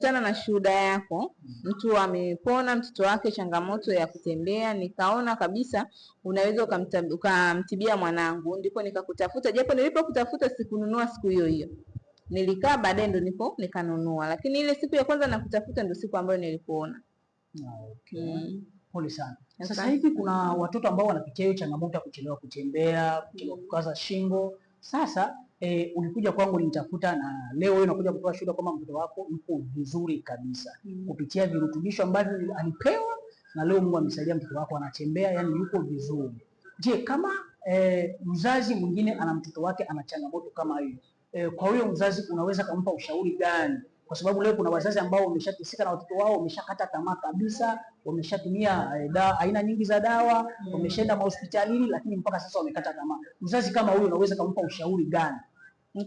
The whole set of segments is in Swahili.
Tana na shuhuda yako, mtu amepona mtoto wake changamoto ya kutembea, nikaona kabisa unaweza ukamtibia mwanangu, ndipo nikakutafuta, japo nilipokutafuta sikununua siku hiyo hiyo, nilikaa baadaye ndo nikanunua, lakini ile siku ya kwanza nakutafuta ndo siku ambayo nilikuona. Okay. Pole sana. Sasa hivi kuna watoto ambao wanapitia hiyo changamoto ya kuchelewa kutembea, kukaza shingo. Sasa ulikuja kwangu nitafuta, na leo wewe unakuja kutoa shuhuda kwamba mtoto wako yuko vizuri kabisa kupitia virutubisho ambavyo alipewa, na leo Mungu amesaidia mtoto wako anatembea, yani yuko vizuri. Je, kama mzazi mwingine ana mtoto wake ana changamoto kama hiyo, kwa huyo mzazi unaweza kumpa ushauri gani? Kwa sababu leo kuna wazazi ambao wameshateseka na watoto wao, wameshakata tamaa kabisa, wameshatumia aina nyingi za dawa, wameshaenda hospitalini, lakini mpaka sasa wamekata tamaa. Mzazi kama huyo unaweza kumpa ushauri gani?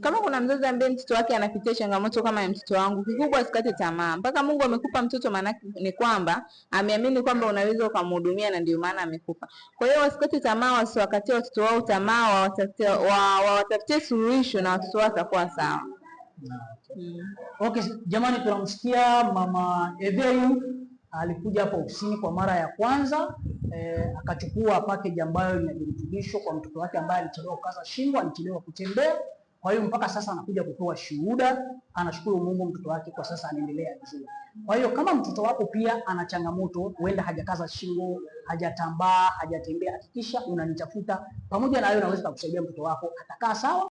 Kama kuna mzazi ambaye mtoto wake anapitia changamoto kama ya mtoto wangu, kikubwa asikate tamaa. Mpaka Mungu amekupa mtoto, maana ni kwamba ameamini kwamba unaweza ukamhudumia, na ndio maana amekupa. Kwa hiyo wasikate tamaa, wasiwakatie watoto wao tamaa, watafutie suluhisho na watoto wao watakuwa sawa. Okay, jamani, tunamsikia Mama Evelyn alikuja hapa ofisini kwa mara ya kwanza, akachukua package ambayo ina virutubisho kwa mtoto wake ambaye alichelewa kukaza shingo, alichelewa kutembea. Kwa hiyo mpaka sasa anakuja kutoa shuhuda, anashukuru Mungu mtoto wake kwa sasa anaendelea vizuri. Kwa hiyo kama mtoto wako pia ana changamoto, huenda hajakaza shingo, hajatambaa, hajatembea, hakikisha unanitafuta. Pamoja na hayo naweza kukusaidia mtoto wako atakaa sawa.